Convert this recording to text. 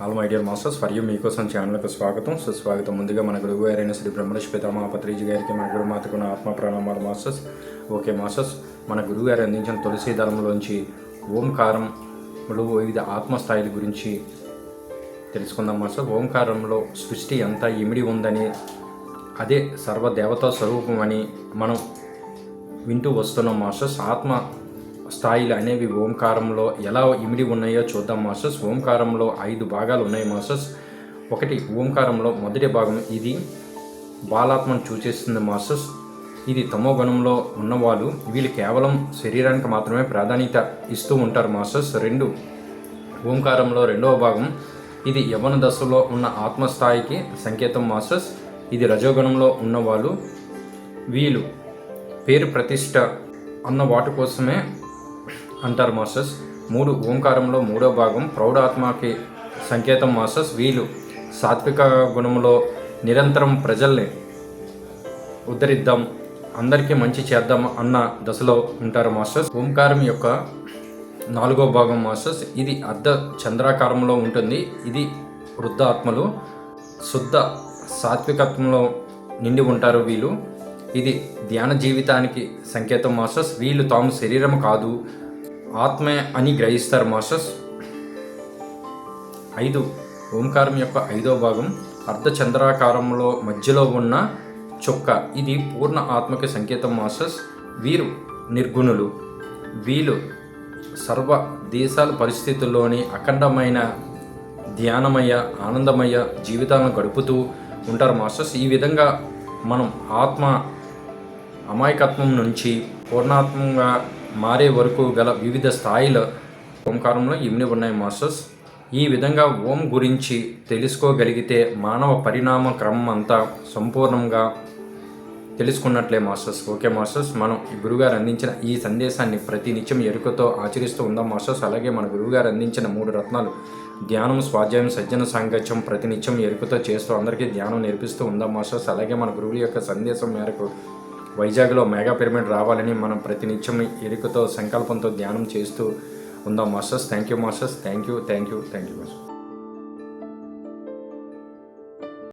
All my dear masters for you మీకోసం ఛానల్కు స్వాగతం సుస్వాగతం. ముందుగా మన గురువు గారైన శ్రీ బ్రహ్మర్షి పితామహ పత్రిజీ గారికి మన గురుమాతకున్న ఆత్మ ప్రణామాలు మాస్టర్స్. ఓకే మాస్టర్స్, మన గురువు గారు అందించిన తులసి దళంలోంచి ఓంకారంలో వివిధ ఆత్మస్థాయిల గురించి తెలుసుకుందాం మాస్టర్. ఓంకారంలో సృష్టి అంతా ఇమిడి ఉందని, అదే సర్వదేవతా స్వరూపం అని మనం వింటూ వస్తున్నాం మాస్టర్స్. ఆత్మ స్థాయిలు అనేవి ఓంకారంలో ఎలా ఇమిడి ఉన్నాయో చూద్దాం మాస్టర్స్. ఓంకారంలో 5 భాగాలు ఉన్నాయి మాస్టర్స్. ఒకటి, ఓంకారంలో మొదటి భాగం, ఇది బాలాత్మను సూచిస్తుంది మాస్టర్స్. ఇది తమో గుణంలో ఉన్నవాళ్ళు, వీళ్ళు కేవలం శరీరానికి మాత్రమే ప్రాధాన్యత ఇస్తూ ఉంటారు మాస్టర్స్. 2, ఓంకారంలో రెండవ భాగం, ఇది యవ్వన దశలో ఉన్న ఆత్మస్థాయికి సంకేతం మాస్టర్స్. ఇది రజోగుణంలో ఉన్నవాళ్ళు, వీళ్ళు పేరు ప్రతిష్ట అన్న వాటి కోసమే అంటారు మాస్టర్స్. 3, ఓంకారంలో మూడో భాగం ప్రౌఢాత్మకి సంకేతం మాస్టర్స్. వీళ్ళు సాత్విక గుణంలో నిరంతరం ప్రజల్ని ఉద్ధరిద్దాం, అందరికీ మంచి చేద్దాం అన్న దశలో ఉంటారు మాస్టర్స్. ఓంకారం యొక్క 4వ భాగం మాస్టర్స్, ఇది అర్ధ చంద్రాకారంలో ఉంటుంది. ఇది వృద్ధాత్మలు శుద్ధ సాత్వికత్వంలో నిండి ఉంటారు వీళ్ళు. ఇది ధ్యాన జీవితానికి సంకేతం మాస్టర్స్. వీళ్ళు తాము శరీరం కాదు, ఆత్మే అని గ్రహిస్తారు మాస్టర్స్. 5, ఓంకారం యొక్క 5వ భాగం అర్ధచంద్రాకారంలో మధ్యలో ఉన్న చుక్క, ఇది పూర్ణ ఆత్మకి సంకేతం మాస్టర్స్. వీరు నిర్గుణులు, వీళ్ళు సర్వ దేశాల పరిస్థితుల్లోని అఖండమైన ధ్యానమయ ఆనందమయ జీవితాలను గడుపుతూ ఉంటారు మాస్టర్స్. ఈ విధంగా మనం ఆత్మ అమాయకత్వం నుంచి పూర్ణాత్మంగా మారే వరకు గల వివిధ స్థాయిల ఓంకారంలో ఇమిడి ఉన్నాయి మాస్టర్స్. ఈ విధంగా ఓం గురించి తెలుసుకోగలిగితే మానవ పరిణామ క్రమం అంతా సంపూర్ణంగా తెలుసుకున్నట్లే మాస్టర్స్. ఓకే మాస్టర్స్, మనం ఈ గురువుగారు అందించిన ఈ సందేశాన్ని ప్రతి నిత్యం ఎరుకతో ఆచరిస్తూ ఉందాం మాస్టర్స్. అలాగే మన గురువుగారు అందించిన 3 రత్నాలు ధ్యానం, స్వాధ్యాయం, సజ్జన సాంగత్యం ప్రతి నిత్యం ఎరుకతో చేస్తూ అందరికీ ధ్యానం నేర్పిస్తూ ఉందాం మాస్టర్స్. అలాగే మన గురువుల యొక్క సందేశం మేరకు వైజాగ్లో మెగా పిరమిడ్ రావాలని మనం ప్రతి నిత్యం ఎరుకతో సంకల్పంతో ధ్యానం చేస్తూ ఉందాం masters. Thank you masters. Thank you masters.